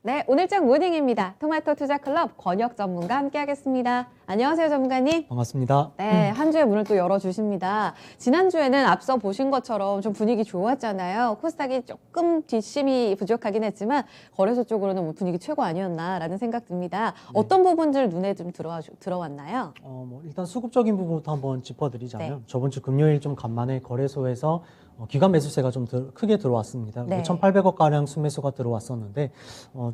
네, 오늘장 모닝입니다. 토마토 투자클럽 권혁 전문가 함께하겠습니다. 안녕하세요, 전문가님. 반갑습니다. 네, 한 주의 문을 또 열어주십니다. 지난주에는 앞서 보신 것처럼 좀 분위기 좋았잖아요. 코스닥이 조금 뒷심이 부족하긴 했지만 거래소 쪽으로는 뭐 분위기 최고 아니었나라는 생각 듭니다. 어떤 부분들 눈에 좀 들어왔나요? 일단 수급적인 부분부터 한번 짚어드리자면 네. 저번 주 금요일 좀 간만에 거래소에서 기관 매수세가 좀 크게 들어왔습니다. 네. 5,800억 가량 순매수가 들어왔었는데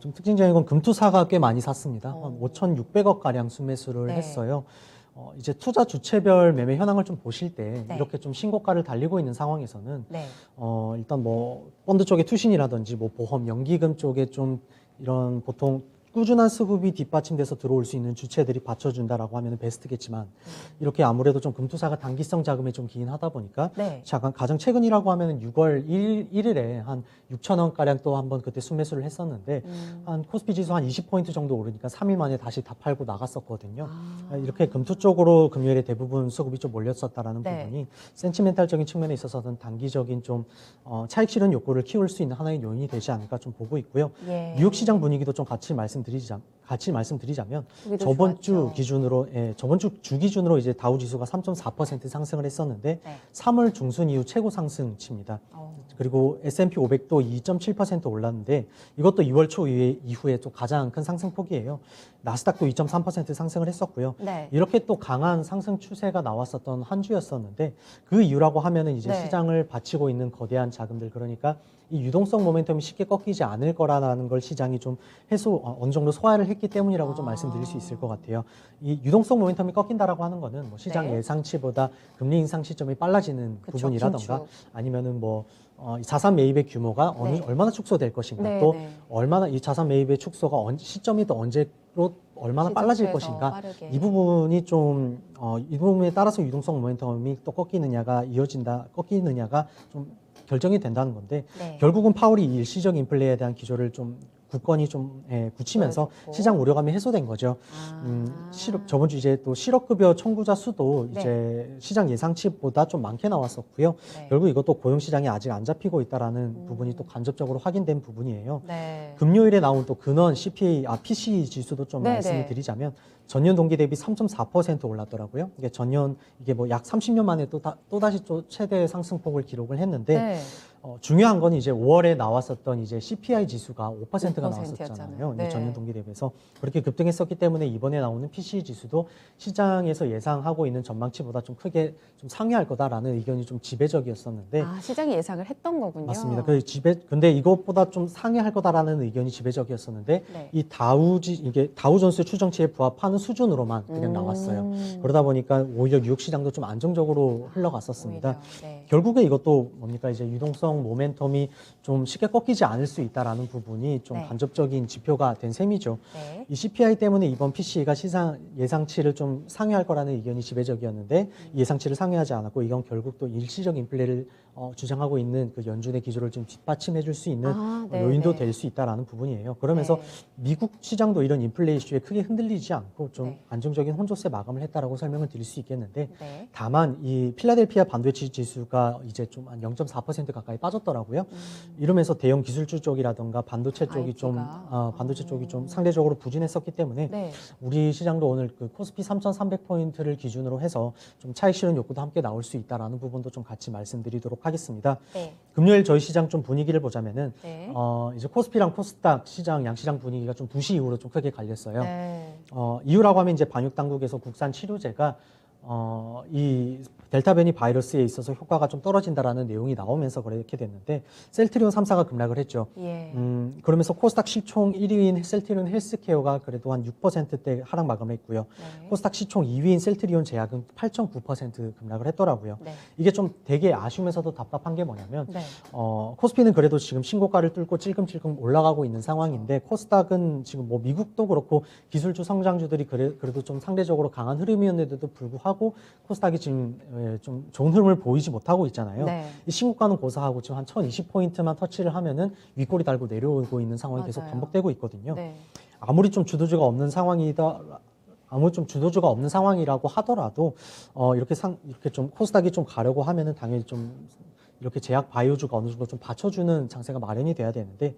좀 특징적인 건 금투사가 꽤 많이 샀습니다. 한 5,600억 가량 순매수를 네. 했어요. 이제 투자 주체별 매매 현황을 좀 보실 때 네. 이렇게 좀 신고가를 달리고 있는 상황에서는 네. 일단 뭐 펀드 쪽의 투신이라든지 뭐 보험, 연기금 쪽에 좀 이런 보통 꾸준한 수급이 뒷받침돼서 들어올 수 있는 주체들이 받쳐준다라고 하면 베스트겠지만 이렇게 아무래도 좀 금투사가 단기성 자금에 좀 기인 하다 보니까 네. 가장 최근이라고 하면은 6월 1일에 한 6천원 가량 또 한번 그때 순매수를 했었는데 한 코스피 지수 한 20포인트 정도 오르니까 3일 만에 다시 다 팔고 나갔었거든요. 이렇게 금투 쪽으로 금요일에 대부분 수급이 좀 몰렸었다라는 네. 부분이 센티멘탈적인 측면에 있어서는 단기적인 좀 차익 실현 욕구를 키울 수 있는 하나의 요인이 되지 않을까 좀 보고 있고요. 예. 뉴욕 시장 분위기도 좀 같이 말씀드리자면 저번 주 기준으로 저번 주 기준으로 이제 다우 지수가 3.4% 상승을 했었는데 네. 3월 중순 이후 최고 상승치입니다. 그리고 S&P 500도 2.7% 올랐는데 이것도 2월 초 이후에 또 가장 큰 상승폭이에요. 나스닥도 2.3% 상승을 했었고요. 네. 이렇게 또 강한 상승 추세가 나왔었던 한 주였었는데 그 이유라고 하면은 이제 네. 시장을 받치고 있는 거대한 자금들, 그러니까 이 유동성 모멘텀이 쉽게 꺾이지 않을 거라는 걸 시장이 좀 어느 정도 소화를 했기 때문이라고 좀 말씀드릴 수 있을 것 같아요. 이 유동성 모멘텀이 꺾인다라고 하는 거는 뭐 시장 네. 예상치보다 금리 인상 시점이 빨라지는 그쵸, 부분이라던가 긴축. 아니면은 이 자산 매입의 규모가 네. 얼마나 축소될 것인가, 네, 또 네. 얼마나 이 자산 매입의 축소가 시점이 또 언제로 얼마나 빨라질 것인가, 빠르게. 이 부분이 좀 이 부분에 따라서 유동성 모멘텀이 또 꺾이느냐가 좀 결정이 된다는 건데 네. 결국은 파월이 일시적 인플레에 대한 기조를 좀 굳건히 좀 굳히면서 보여줬고. 시장 우려감이 해소된 거죠. 저번 주 이제 또 실업급여 청구자 수도 네. 이제 시장 예상치보다 좀 많게 나왔었고요. 네. 결국 이것도 고용 시장이 아직 안 잡히고 있다라는 부분이 또 간접적으로 확인된 부분이에요. 네. 금요일에 나온 또 근원 PCE 지수도 좀 네, 말씀을 네. 드리자면 전년 동기 대비 3.4% 올랐더라고요. 이게 이게 뭐 약 30년 만에 또다시 또 최대 상승폭을 기록을 했는데 네. 중요한 건 이제 5월에 나왔었던 이제 CPI 지수가 5%가 5% 나왔었잖아요. 였잖아요. 네. 전년 동기 대비해서 그렇게 급등했었기 때문에 이번에 나오는 PCE 지수도 시장에서 예상하고 있는 전망치보다 좀 크게 좀 상회할 거다라는 의견이 좀 지배적이었었는데 시장이 예상을 했던 거군요. 맞습니다. 근데 이것보다 좀 상회할 거다라는 의견이 지배적이었었는데 네. 이게 다우 존스 추정치에 부합하는 수준으로만 그냥 나왔어요. 그러다 보니까 오히려 뉴욕 시장도 좀 안정적으로 흘러갔었습니다. 오히려, 네. 결국에 이것도 뭡니까 이제 유동성 모멘텀이 좀 쉽게 꺾이지 않을 수 있다라는 부분이 좀 네. 간접적인 지표가 된 셈이죠. 네. 이 CPI 때문에 이번 PCE가 시장 예상치를 좀 상회할 거라는 의견이 지배적이었는데 이 예상치를 상회하지 않았고 이건 결국 또 일시적 인플레를 주장하고 있는 그 연준의 기조를 좀 뒷받침해 줄 수 있는 네, 요인도 네. 될 수 있다라는 부분이에요. 그러면서 네. 미국 시장도 이런 인플레 이슈에 크게 흔들리지 않고 좀 네. 안정적인 혼조세 마감을 했다라고 설명을 드릴 수 있겠는데 네. 다만 이 필라델피아 반도체 지수가 이제 좀 한 0.4% 가까이 빠졌더라고요. 이러면서 대형 기술주 쪽이라든가 반도체 쪽이 반도체 쪽이 좀 상대적으로 부진했었기 때문에 네. 우리 시장도 오늘 그 코스피 3,300포인트를 기준으로 해서 좀 차익 실현 욕구도 함께 나올 수 있다라는 부분도 좀 같이 말씀드리도록 하겠습니다. 네. 금요일 저희 시장 좀 분위기를 보자면은 네. 이제 코스피랑 코스닥 시장 양시장 분위기가 좀 2시 이후로 좀 크게 갈렸어요. 네. 이유라고 하면 이제 방역 당국에서 국산 치료제가 이 델타 변이 바이러스에 있어서 효과가 좀 떨어진다라는 내용이 나오면서 그렇게 됐는데 셀트리온 3사가 급락을 했죠. 예. 그러면서 코스닥 시총 1위인 셀트리온 헬스케어가 그래도 한 6%대 하락 마감했고요. 네. 코스닥 시총 2위인 셀트리온 제약은 8.9% 급락을 했더라고요. 네. 이게 좀 되게 아쉬우면서도 답답한 게 뭐냐면 네. 코스피는 그래도 지금 신고가를 뚫고 찔끔찔끔 올라가고 있는 상황인데 코스닥은 지금 뭐 미국도 그렇고 기술주 성장주들이 그래도 좀 상대적으로 강한 흐름이었는데도 불구하고 코스닥이 지금 좀 좋은 흐름을 보이지 못하고 있잖아요. 네. 이 신고가는 고사하고 지금 한 1020포인트만 터치를 하면은 윗꼬리 달고 내려오고 있는 상황이 계속 맞아요. 반복되고 있거든요. 네. 아무리 좀 주도주가 없는 상황이다 아무 좀 주도주가 없는 상황이라고 하더라도 이렇게 좀 코스닥이 좀 가려고 하면은 당연히 좀 이렇게 제약 바이오주가 어느 정도 좀 받쳐주는 장세가 마련이 돼야 되는데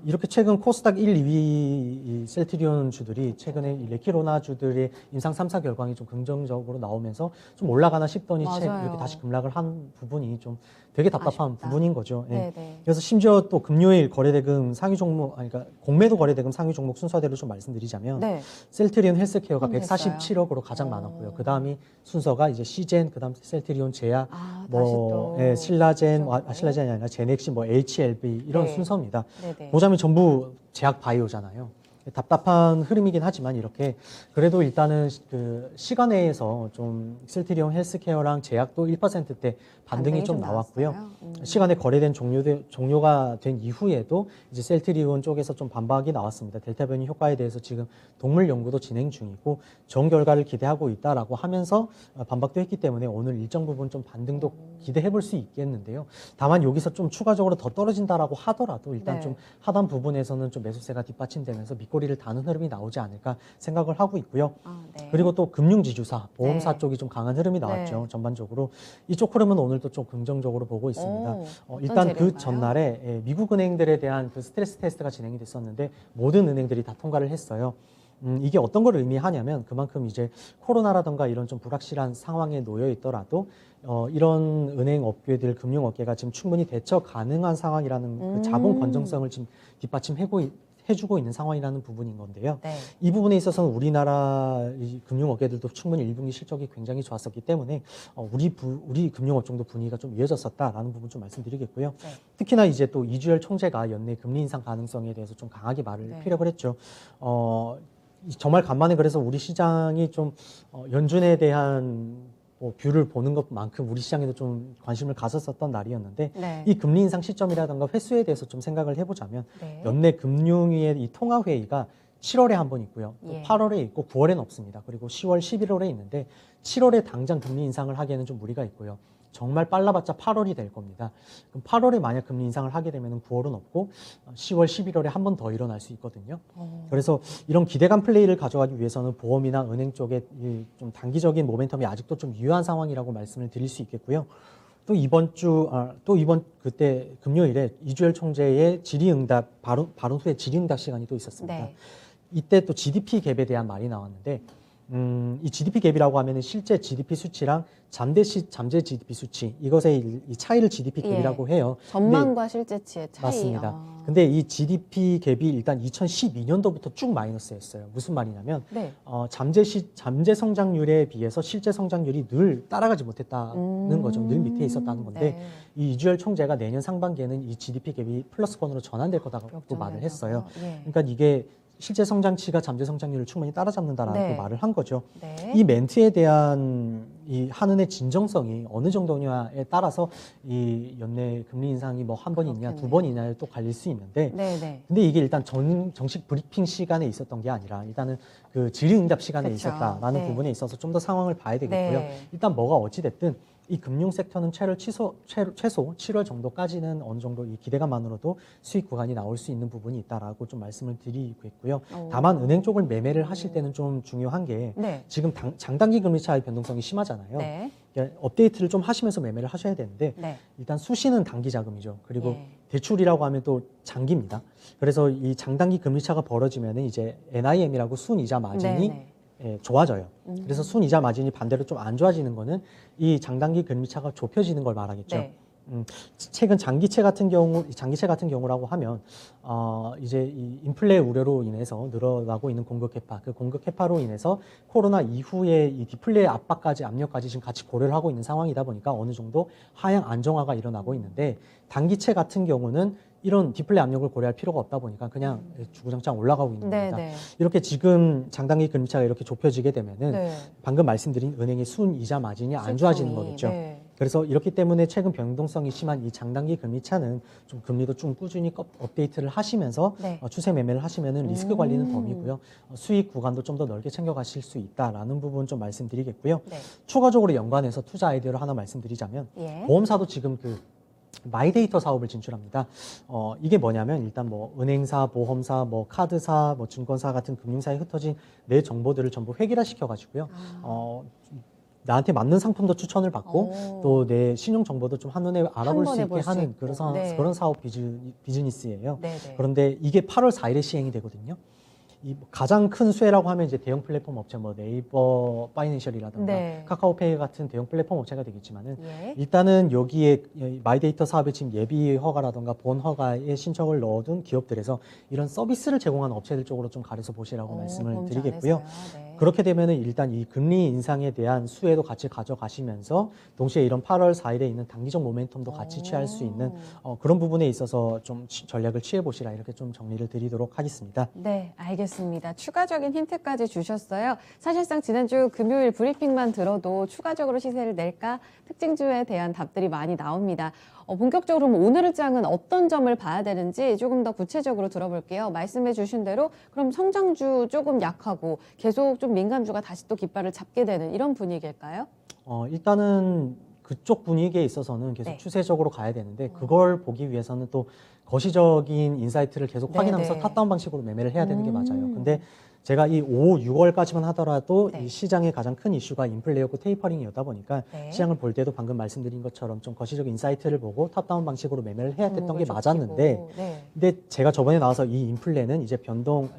이렇게 최근 코스닥 1, 2위 이 셀트리온 주들이 최근에 이 레키로나 주들의 임상 3사 결과가 좀 긍정적으로 나오면서 좀 올라가나 싶더니 맞아요. 이렇게 다시 급락을 한 부분이 좀 되게 답답한 아쉽다. 부분인 거죠. 예. 네네. 그래서 심지어 또 금요일 거래대금 상위 종목, 그러니까 공매도 거래대금 상위 종목 순서대로 좀 말씀드리자면 네. 셀트리온 헬스케어가 처음 됐어요. 147억으로 가장 많았고요. 그 다음이 순서가 이제 시젠, 그 다음 셀트리온 제약, 아, 다시 뭐 또 신라젠, 그쪽으로. 신라젠이 아니라 제넥시, 뭐 HLB 이런 네. 순서입니다. 네네. 보자면 전부 제약 바이오잖아요. 답답한 흐름이긴 하지만 이렇게 그래도 일단은 그 시간외에서 좀 셀트리온 헬스케어랑 제약도 1%대 반등이 좀 나왔고요. 나왔어요. 시간에 거래된 종료가 된 이후에도 이제 셀트리온 쪽에서 좀 반박이 나왔습니다. 델타 변이 효과에 대해서 지금 동물 연구도 진행 중이고 좋은 결과를 기대하고 있다라고 하면서 반박도 했기 때문에 오늘 일정 부분 좀 반등도 기대해 볼 수 있겠는데요. 다만 여기서 좀 추가적으로 더 떨어진다라고 하더라도 일단 네. 좀 하단 부분에서는 좀 매수세가 뒷받침되면서 밑꼬리를 다는 흐름이 나오지 않을까 생각을 하고 있고요. 아, 네. 그리고 또 금융지주사, 보험사 네. 쪽이 좀 강한 흐름이 나왔죠. 네. 전반적으로 이쪽 흐름은 오늘도 좀 긍정적으로 보고 있습니다. 오, 어떤 일단 그 재료인가요? 전날에 미국 은행들에 대한 그 스트레스 테스트가 진행이 됐었는데 모든 은행들이 다 통과를 했어요. 이게 어떤 걸 의미하냐면 그만큼 이제 코로나라던가 이런 좀 불확실한 상황에 놓여 있더라도 이런 은행 업계들, 금융 업계가 지금 충분히 대처 가능한 상황이라는 그 자본 건전성을 지금 뒷받침해주고 있는 상황이라는 부분인 건데요. 네. 이 부분에 있어서는 우리나라 이 금융업계들도 충분히 1분기 실적이 굉장히 좋았었기 때문에 우리 금융업종도 분위기가 좀 이어졌었다라는 부분 좀 말씀드리겠고요. 네. 특히나 이제 또 이주열 총재가 연내 금리 인상 가능성에 대해서 좀 강하게 말을 네. 피력을 했죠. 정말 간만에 그래서 우리 시장이 좀 연준에 대한 뷰를 보는 것만큼 우리 시장에도 좀 관심을 가졌었던 날이었는데 네. 이 금리 인상 시점이라든가 횟수에 대해서 좀 생각을 해보자면 네. 연내 금융위의 이 통화회의가 7월에 한 번 있고요. 또 예. 8월에 있고 9월에는 없습니다. 그리고 10월, 11월에 있는데 7월에 당장 금리 인상을 하기에는 좀 무리가 있고요. 정말 빨라봤자 8월이 될 겁니다. 그럼 8월에 만약 금리 인상을 하게 되면 9월은 없고 10월, 11월에 한 번 더 일어날 수 있거든요. 그래서 이런 기대감 플레이를 가져가기 위해서는 보험이나 은행 쪽에 좀 단기적인 모멘텀이 아직도 좀 유효한 상황이라고 말씀을 드릴 수 있겠고요. 또 이번 그때 금요일에 이주열 총재의 질의응답 발언 후에 질의응답 시간이 또 있었습니다. 네. 이때 또 GDP 갭에 대한 말이 나왔는데 이 GDP 갭이라고 하면은 실제 GDP 수치랑 잠재 GDP 수치 이것의 이 차이를 GDP 갭이라고 해요. 전망과 실제치의 차이. 맞습니다. 근데 이 GDP 갭이 일단 2012년도부터 쭉 마이너스였어요. 무슨 말이냐면 네. 잠재 성장률에 비해서 실제 성장률이 늘 따라가지 못했다는 거죠. 늘 밑에 있었다는 건데 네. 이 이주열 총재가 내년 상반기에는 이 GDP 갭이 플러스권으로 전환될 거다고 말을 했어요. 예. 그러니까 이게 실제 성장치가 잠재 성장률을 충분히 따라잡는다라고 네. 말을 한 거죠. 네. 이 멘트에 대한 이 한은의 진정성이 어느 정도냐에 따라서 이 연내 금리 인상이 뭐 한 번이냐 두 그렇겠네요. 번이냐에 또 갈릴 수 있는데 네. 근데 이게 일단 정식 브리핑 시간에 있었던 게 아니라 일단은 그 질의응답 시간에 그쵸. 있었다라는 네. 부분에 있어서 좀 더 상황을 봐야 되겠고요. 네. 일단 뭐가 어찌됐든 이 금융 섹터는 최소 7월 정도까지는 어느 정도 이 기대감만으로도 수익 구간이 나올 수 있는 부분이 있다라고 좀 말씀을 드리고 있고요. 다만 은행 쪽을 매매를 하실 때는 좀 중요한 게 네. 지금 장단기 금리 차의 변동성이 심하잖아요. 네. 그러니까 업데이트를 좀 하시면서 매매를 하셔야 되는데 네. 일단 수시는 단기 자금이죠. 그리고 예. 대출이라고 하면 또 장기입니다. 그래서 이 장단기 금리 차가 벌어지면은 이제 NIM이라고 순이자 마진이 네. 좋아져요. 그래서 순이자 마진이 반대로 좀 안 좋아지는 거는 이 장단기 금리 차가 좁혀지는 걸 말하겠죠. 네. 최근 장기채 같은 경우라고 하면 이제 이 인플레 우려로 인해서 늘어나고 있는 공급 캐파, 그 공급 캐파로 인해서 코로나 이후에 이 디플레 압력까지 지금 같이 고려를 하고 있는 상황이다 보니까 어느 정도 하향 안정화가 일어나고 있는데 단기채 같은 경우는 이런 디플레 압력을 고려할 필요가 없다 보니까 그냥 주구장창 올라가고 있는 겁니다. 네. 이렇게 지금 장단기 금리차가 이렇게 좁혀지게 되면은 네. 방금 말씀드린 은행의 순이자 마진이 안 좋아지는 실적이, 거겠죠. 네. 그래서 이렇기 때문에 최근 변동성이 심한 이 장단기 금리차는 좀 금리도 좀 꾸준히 업데이트를 하시면서 네. 추세 매매를 하시면은 리스크 관리는 덤이고요. 수익 구간도 좀 더 넓게 챙겨가실 수 있다라는 부분 좀 말씀드리겠고요. 네. 추가적으로 연관해서 투자 아이디어를 하나 말씀드리자면 예. 보험사도 지금 그 마이데이터 사업을 진출합니다. 이게 뭐냐면 일단 뭐 은행사, 보험사, 뭐 카드사, 뭐 증권사 같은 금융사에 흩어진 내 정보들을 전부 획일화 시켜가지고요. 나한테 맞는 상품도 추천을 받고 또 내 신용 정보도 좀 한눈에 알아볼 수 있게 하는 그런 사업 비즈니스예요. 네네. 그런데 이게 8월 4일에 시행이 되거든요. 이 가장 큰 수혜라고 하면 이제 대형 플랫폼 업체 뭐 네이버 파이낸셜이라든가 네. 카카오페이 같은 대형 플랫폼 업체가 되겠지만은 예. 일단은 여기에 마이데이터 사업에 지금 예비 허가라든가 본 허가에 신청을 넣어둔 기업들에서 이런 서비스를 제공하는 업체들 쪽으로 좀 가려서 보시라고 말씀을 범주 드리겠고요. 안에서요. 네. 그렇게 되면은 일단 이 금리 인상에 대한 수혜도 같이 가져가시면서 동시에 이런 8월 4일에 있는 단기적 모멘텀도 같이 취할 수 있는 그런 부분에 있어서 좀 전략을 취해 보시라 이렇게 좀 정리를 드리도록 하겠습니다. 네, 알겠습니다. 추가적인 힌트까지 주셨어요. 사실상 지난주 금요일 브리핑만 들어도 추가적으로 시세를 낼까 특징주에 대한 답들이 많이 나옵니다. 본격적으로 그럼 오늘의 장은 어떤 점을 봐야 되는지 조금 더 구체적으로 들어볼게요. 말씀해 주신 대로 그럼 성장주 조금 약하고 계속 좀 민감주가 다시 또 깃발을 잡게 되는 이런 분위기일까요? 일단은 그쪽 분위기에 있어서는 계속 네. 추세적으로 가야 되는데 그걸 보기 위해서는 또 거시적인 인사이트를 계속 네, 확인하면서 네. 탑다운 방식으로 매매를 해야 되는 게 맞아요. 근데 제가 이 5, 6월까지만 하더라도 네. 이 시장의 가장 큰 이슈가 인플레였고 테이퍼링이었다 보니까 네. 시장을 볼 때도 방금 말씀드린 것처럼 좀 거시적인 인사이트를 보고 탑다운 방식으로 매매를 해야 됐던 게 종목을 맞았는데 좁히고. 네. 근데 제가 저번에 나와서 이 인플레는 이제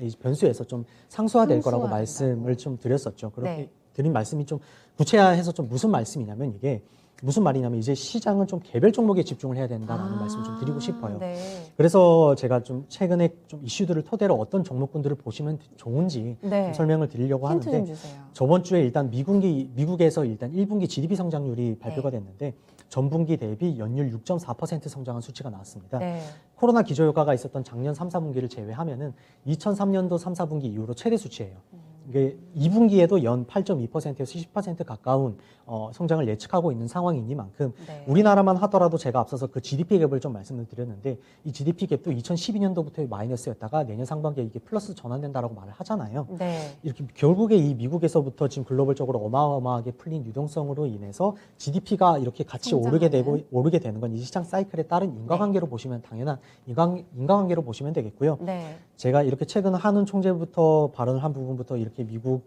이 변수에서 좀 상수화될 거라고 상수화된다고. 말씀을 좀 드렸었죠. 그렇게 네. 드린 말씀이 좀 구체화해서 좀 무슨 말씀이냐면 이게 무슨 말이냐면 이제 시장은 좀 개별 종목에 집중을 해야 된다라는 말씀을 좀 드리고 싶어요. 네. 그래서 제가 좀 최근에 좀 이슈들을 토대로 어떤 종목군들을 보시면 좋은지 네. 좀 설명을 드리려고 힌트 좀 하는데 주세요. 저번 주에 일단 미국에서 일단 1분기 GDP 성장률이 발표가 됐는데 전분기 대비 연율 6.4% 성장한 수치가 나왔습니다. 네. 코로나 기저효과가 있었던 작년 3, 4분기를 제외하면은 2003년도 3, 4분기 이후로 최대 수치예요. 이게 2분기에도 연 8.2%에서 10% 가까운 성장을 예측하고 있는 상황이니만큼 네. 우리나라만 하더라도 제가 앞서서 그 GDP 갭을 좀 말씀을 드렸는데 이 GDP 갭도 2012년도부터 마이너스였다가 내년 상반기에 이게 플러스 전환된다라고 말을 하잖아요. 네. 이렇게 결국에 이 미국에서부터 지금 글로벌적으로 어마어마하게 풀린 유동성으로 인해서 GDP가 이렇게 같이 성장하는. 오르게 되는 건 이 시장 사이클에 따른 인과관계로 보시면 당연한 인과관계로 보시면 되겠고요. 네. 제가 이렇게 최근 한은 총재부터 발언을 한 부분부터 이렇게 미국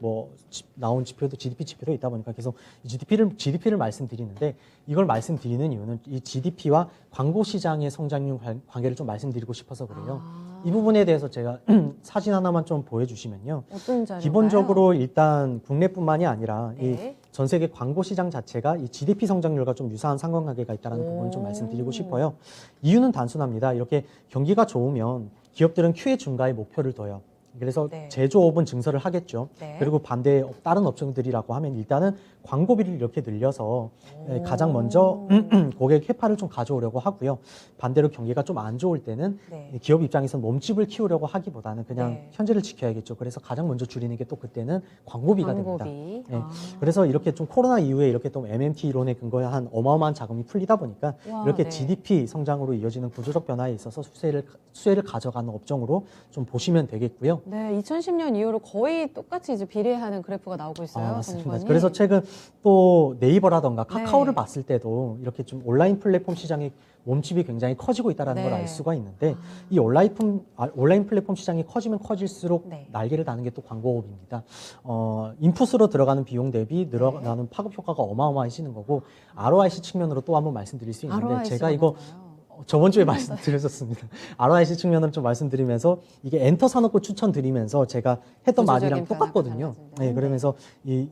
나온 지표도 GDP 지표도 있다 보니까 계속 이 GDP를 말씀드리는데 이걸 말씀드리는 이유는 이 GDP와 광고 시장의 성장률 관계를 좀 말씀드리고 싶어서 그래요. 이 부분에 대해서 제가 사진 하나만 좀 보여주시면요. 어떤 자료인가요? 기본적으로 일단 국내뿐만이 아니라 네. 이 전 세계 광고 시장 자체가 이 GDP 성장률과 좀 유사한 상관관계가 있다는 부분을 좀 말씀드리고 싶어요. 이유는 단순합니다. 이렇게 경기가 좋으면 기업들은 QA 증가에 목표를 둬요. 그래서 네. 제조업은 증설을 하겠죠. 네. 그리고 반대 다른 업종들이라고 하면 일단은 광고비를 이렇게 늘려서 가장 먼저 고객 회파를 좀 가져오려고 하고요. 반대로 경기가 좀 안 좋을 때는 네. 기업 입장에서 몸집을 키우려고 하기보다는 그냥 네. 현재를 지켜야겠죠. 그래서 가장 먼저 줄이는 게 또 그때는 광고비가 됩니다. 광고비. 네. 그래서 이렇게 좀 코로나 이후에 이렇게 또 MMT 이론에 근거한 어마어마한 자금이 풀리다 보니까 와, 이렇게 네. GDP 성장으로 이어지는 구조적 변화에 있어서 수혜를 가져가는 업종으로 좀 보시면 되겠고요. 네, 2010년 이후로 거의 똑같이 이제 비례하는 그래프가 나오고 있어요. 맞습니다. 정관이. 그래서 최근 또 네이버라던가 카카오를 네. 봤을 때도 이렇게 좀 온라인 플랫폼 시장이 몸집이 굉장히 커지고 있다는 걸 네. 알 수가 있는데 이 온라인 플랫폼 시장이 커지면 커질수록 네. 날개를 다는 게 또 광고업입니다. 인풋으로 들어가는 비용 대비 늘어나는 파급 효과가 어마어마해지는 거고 ROIC 측면으로 또 한번 말씀드릴 수 있는데 ROIC 가 제가 이거 뭔가요? 저번 주에 말씀드렸었습니다. ROIC 측면으로 좀 말씀드리면서 이게 엔터 사놓고 추천드리면서 제가 했던 말이랑 구조적인 똑같거든요. 변화가 네, 달라진다. 그러면서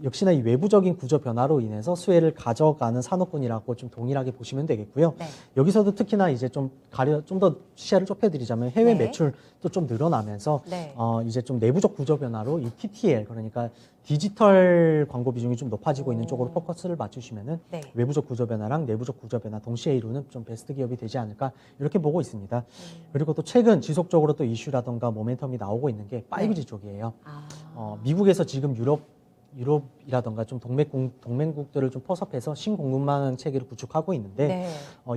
역시나 이 외부적인 구조 변화로 인해서 수혜를 가져가는 산업군이라고 좀 동일하게 보시면 되겠고요. 네. 여기서도 특히나 이제 좀 더 시야를 좁혀드리자면 해외 네. 매출도 좀 늘어나면서 네. 이제 좀 내부적 구조 변화로 이 TTL 그러니까 디지털 광고 비중이 좀 높아지고 있는 쪽으로 포커스를 맞추시면은 네. 외부적 구조 변화랑 내부적 구조 변화 동시에 이루는 좀 베스트 기업이 되지 않을까 이렇게 보고 있습니다. 그리고 또 최근 지속적으로 또 이슈라던가 모멘텀이 나오고 있는 게 5G 쪽이에요. 미국에서 지금 유럽 유럽이라던가 좀 동맹국들을 좀 포섭해서 신공급망 체계를 구축하고 있는데 네.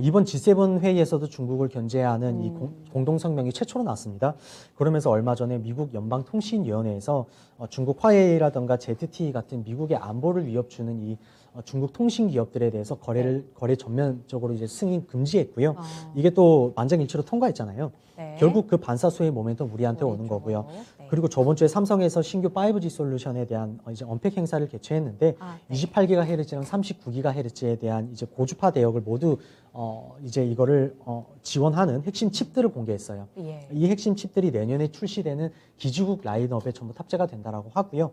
이번 G7 회의에서도 중국을 견제하는 이 공동 성명이 최초로 나왔습니다. 그러면서 얼마 전에 미국 연방통신위원회에서 중국 화웨이라던가 ZTE 같은 미국의 안보를 위협 주는 이 중국 통신 기업들에 대해서 거래 전면적으로 이제 승인 금지했고요. 이게 또 만장일치로 통과했잖아요. 네. 결국 그 반사수의 모멘텀 우리한테 오는 우리 쪽으로. 거고요. 네. 그리고 저번 주에 삼성에서 신규 5G 솔루션에 대한 이제 언팩 행사를 개최했는데 네. 28GHz랑 39GHz에 대한 이제 고주파 대역을 모두 이제 이거를 지원하는 핵심 칩들을 공개했어요. 예. 이 핵심 칩들이 내년에 출시되는 기지국 라인업에 전부 탑재가 된다라고 하고요.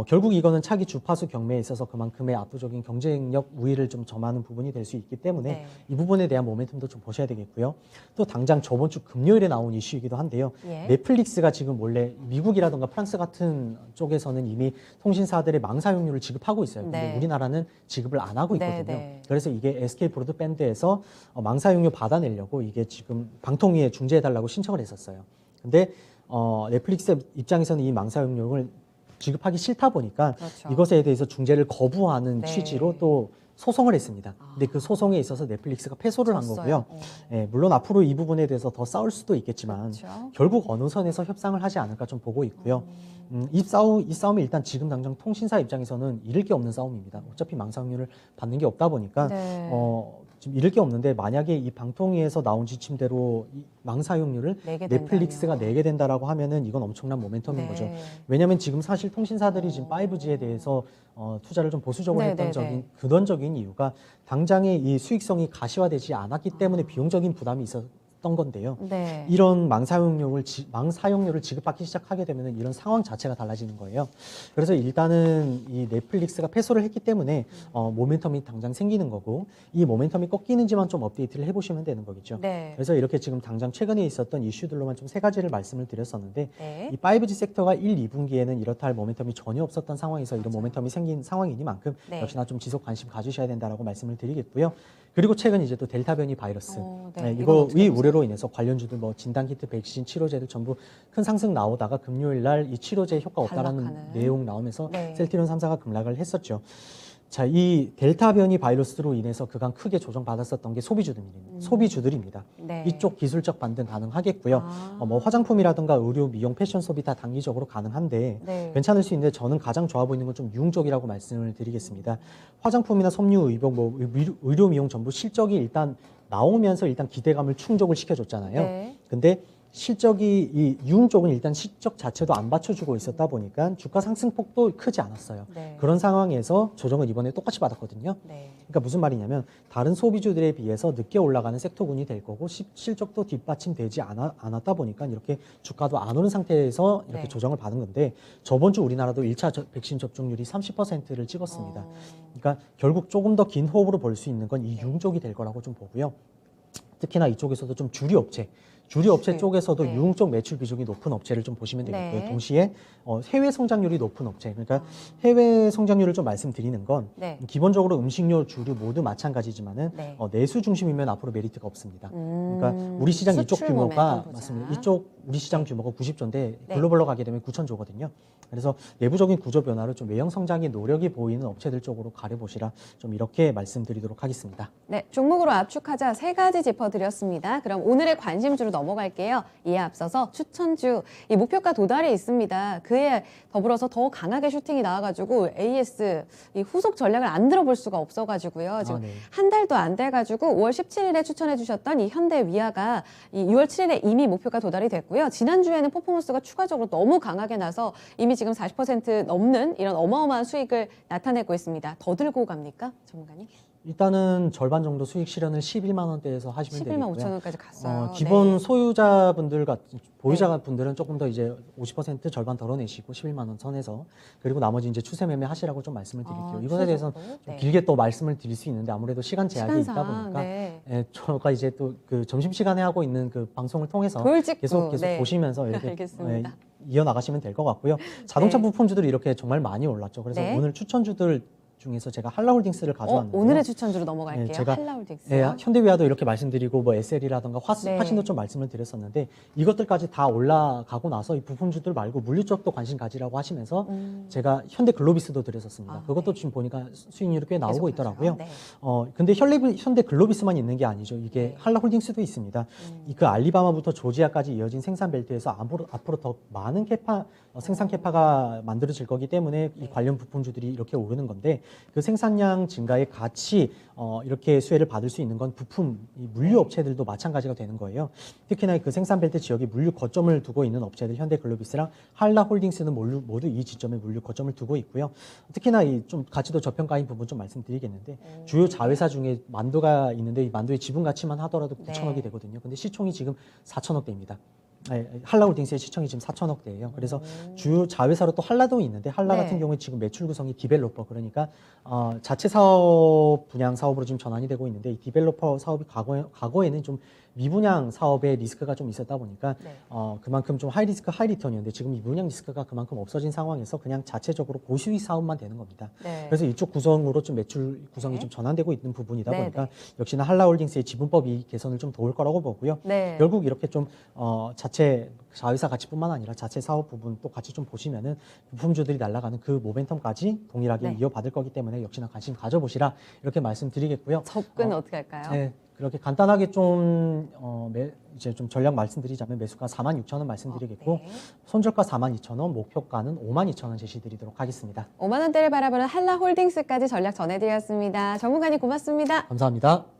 결국 이거는 차기 주파수 경매에 있어서 그만큼의 압도적인 경쟁력 우위를 좀 점하는 부분이 될 수 있기 때문에 네. 이 부분에 대한 모멘텀도 좀 보셔야 되겠고요. 또 당장 저번 주 금요일에 나온 이슈이기도 한데요. 예. 넷플릭스가 지금 원래 미국이라든가 프랑스 같은 쪽에서는 이미 통신사들의 망 사용료를 지급하고 있어요. 근데 네. 우리나라는 지급을 안 하고 있거든요. 네, 네. 그래서 이게 SK 브로드밴드에서 망 사용료 받아내려고 이게 지금 방통위에 중재해달라고 신청을 했었어요. 근데 넷플릭스 입장에서는 이 망 사용료를 지급하기 싫다 보니까 그렇죠. 이것에 대해서 중재를 거부하는 네. 취지로 또 소송을 했습니다. 근데 그 소송에 있어서 넷플릭스가 패소를 한 졌어요. 거고요. 예, 물론 앞으로 이 부분에 대해서 더 싸울 수도 있겠지만 그렇죠. 결국 어느 선에서 협상을 하지 않을까 좀 보고 있고요. 이 싸움이 일단 지금 당장 통신사 입장에서는 잃을 게 없는 싸움입니다. 어차피 망사용료를 받는 게 없다 보니까 네. 지금 잃을 게 없는데 만약에 이 방통위에서 나온 지침대로 이 망사용료를 내게 넷플릭스가 된다면. 내게 된다라고 하면은 이건 엄청난 모멘텀인 네. 거죠. 왜냐하면 지금 사실 통신사들이 지금 5G에 대해서 투자를 좀 보수적으로 네, 했던 네, 네. 근원적인 이유가 당장의 이 수익성이 가시화되지 않았기 때문에 비용적인 부담이 있었던 건데요. 네. 이런 망사용료를 지급받기 시작하게 되면 이런 상황 자체가 달라지는 거예요. 그래서 일단은 이 넷플릭스가 패소를 했기 때문에 모멘텀이 당장 생기는 거고 이 모멘텀이 꺾이는지만 좀 업데이트를 해보시면 되는 거겠죠. 네. 그래서 이렇게 지금 당장 최근에 있었던 이슈들로만 좀 세 가지를 말씀을 드렸었는데 네. 이 5G 섹터가 1, 2분기에는 이렇다 할 모멘텀이 전혀 없었던 상황에서 이런 모멘텀이 생긴 상황이니만큼 네. 역시나 좀 지속 관심 가주셔야 된다라고 말씀을 드리겠고요. 그리고 최근 이제 또 델타 변이 바이러스 네. 이건 이거 어떻게 이 보세요? 우려로 인해서 관련주들 뭐 진단키트, 백신, 치료제들 전부 큰 상승 나오다가 금요일 날 이 치료제 효과 없다라는 단락하는. 내용 나오면서 네. 셀트리온 3사가 급락을 했었죠. 자, 이 델타 변이 바이러스로 인해서 그간 크게 조정받았었던 게 소비주들입니다. 네. 이쪽 기술적 반등 가능하겠고요. 뭐 화장품이라든가 의료, 미용, 패션 소비 다 단기적으로 가능한데 네. 괜찮을 수 있는데 저는 가장 좋아 보이는 건 좀 유흥 쪽이라고 말씀을 드리겠습니다. 화장품이나 섬유, 의복, 뭐 의료, 미용 전부 실적이 일단 나오면서 일단 기대감을 충족을 시켜줬잖아요. 네. 근데 실적이 이 유흥 쪽은 일단 실적 자체도 안 받쳐주고 있었다 보니까 주가 상승폭도 크지 않았어요. 네. 그런 상황에서 조정은 이번에 똑같이 받았거든요. 네. 그러니까 무슨 말이냐면 다른 소비주들에 비해서 늦게 올라가는 섹터군이 될 거고 실적도 뒷받침되지 않았다 보니까 이렇게 주가도 안 오는 상태에서 이렇게 네. 조정을 받은 건데 저번 주 우리나라도 1차 백신 접종률이 30%를 찍었습니다. 그러니까 결국 조금 더 긴 호흡으로 볼 수 있는 건 이 유흥 쪽이 될 거라고 좀 보고요. 특히나 이쪽에서도 좀 주류 업체 네. 쪽에서도 네. 유흥 쪽 매출 비중이 높은 업체를 좀 보시면 되겠고요. 네. 동시에 해외 성장률이 높은 업체, 그러니까 해외 성장률을 좀 말씀드리는 건 네. 기본적으로 음식료, 주류 모두 마찬가지지만은 네. 내수 중심이면 앞으로 메리트가 없습니다. 그러니까 우리 시장 이쪽 수출 규모가 모멘텀 보자. 맞습니다. 이쪽 우리 시장 규모가 90조인데 네. 글로벌로 가게 되면 9천조거든요. 그래서 내부적인 구조 변화를 좀 외형 성장의 노력이 보이는 업체들 쪽으로 가려보시라 좀 이렇게 말씀드리도록 하겠습니다. 네, 종목으로 압축하자 세 가지 짚어드렸습니다. 그럼 오늘의 관심주로 넘어갈게요. 이에 앞서서 추천주, 이 목표가 도달이 있습니다. 그에 더불어서 더 강하게 슈팅이 나와가지고 AS 이 후속 전략을 안 들어볼 수가 없어가지고요. 지금 네. 한 달도 안 돼가지고 5월 17일에 추천해주셨던 이 현대위아가 이 6월 7일에 이미 목표가 도달이 됐고요. 지난주에는 퍼포먼스가 추가적으로 너무 강하게 나서 이미 지금 40% 넘는 이런 어마어마한 수익을 나타내고 있습니다. 더 들고 갑니까, 전문가님? 일단은 절반 정도 수익 실현을 11만 원대에서 하시면 11만 되겠고요. 5천 원까지 갔어요. 기본 네. 소유자분들 같은 보유자분들은 조금 더 이제 50% 절반 덜어내시고 11만 원 선에서 그리고 나머지 이제 추세 매매 하시라고 좀 말씀을 드릴게요. 이것에 대해서 추세적으로? 좀 네. 길게 또 말씀을 드릴 수 있는데 아무래도 시간 제약이 있다 시간상, 보니까 네. 저가 이제 또 그 점심 시간에 하고 있는 그 방송을 통해서 돌직구, 계속 네. 보시면서 이렇게 알겠습니다. 이어 나가시면 될 것 같고요. 자동차 네. 부품주들이 이렇게 정말 많이 올랐죠. 그래서 네. 오늘 추천주들 중에서 제가 한라홀딩스를 가져왔는데요. 오늘의 추천주로 넘어갈게요. 네, 제가 한라홀딩스. 현대위아도 이렇게 말씀드리고 뭐 SL이라든가 네. 화신도 좀 말씀을 드렸었는데 이것들까지 다 올라가고 나서 이 부품주들 말고 물류 쪽도 관심 가지라고 하시면서 제가 현대글로비스도 드렸었습니다. 그것도 네. 지금 보니까 수익률이 꽤 나오고 계속 있더라고요. 네. 근데 현대글로비스만 있는 게 아니죠. 이게 네. 한라홀딩스도 있습니다. 그 알리바마부터 조지아까지 이어진 생산 벨트에서 앞으로 더 많은 생산 캐파가 만들어질 거기 때문에 이 관련 부품주들이 이렇게 오르는 건데 그 생산량 증가에 같이 이렇게 수혜를 받을 수 있는 건 이 물류 업체들도 마찬가지가 되는 거예요. 특히나 그 생산 벨트 지역에 물류 거점을 두고 있는 업체들 현대글로비스랑 한라홀딩스는 모두 이 지점에 물류 거점을 두고 있고요. 특히나 이 좀 가치도 저평가인 부분 좀 말씀드리겠는데 주요 자회사 중에 만도가 있는데 이 만도의 지분 가치만 하더라도 9천억이 되거든요. 근데 시총이 지금 4천억대입니다. 한라홀딩스의 시총이 지금 4천억대예요. 그래서 주요 자회사로 또 한라도 있는데 한라 네. 같은 경우에 지금 매출 구성이 디벨로퍼 그러니까 자체 사업 분양 사업으로 지금 전환이 되고 있는데 이 디벨로퍼 사업이 과거에는 좀 미분양 사업의 리스크가 좀 있었다 보니까 네. 그만큼 좀 하이 리스크 하이 리턴이었는데 지금 미분양 리스크가 그만큼 없어진 상황에서 그냥 자체적으로 고수익 사업만 되는 겁니다. 네. 그래서 이쪽 구성으로 좀 매출 구성이 네. 좀 전환되고 있는 부분이다 네, 보니까 네. 역시나 한라홀딩스의 지분법이 개선을 좀 도울 거라고 보고요. 네. 결국 이렇게 좀 자체 자회사 가치뿐만 아니라 자체 사업 부분 또 같이 좀 보시면은 부품주들이 날아가는 그 모멘텀까지 동일하게 네. 이어받을 거기 때문에 역시나 관심 가져보시라 이렇게 말씀드리겠고요. 접근은 어떻게 할까요? 네, 그렇게 간단하게 좀 이제 좀 전략 말씀드리자면 매수가 46,000원 말씀드리겠고 네. 손절가 42,000원, 목표가는 52,000원 제시드리도록 하겠습니다. 5만 원대를 바라보는 한라홀딩스까지 전략 전해드렸습니다. 전문가님 고맙습니다. 감사합니다.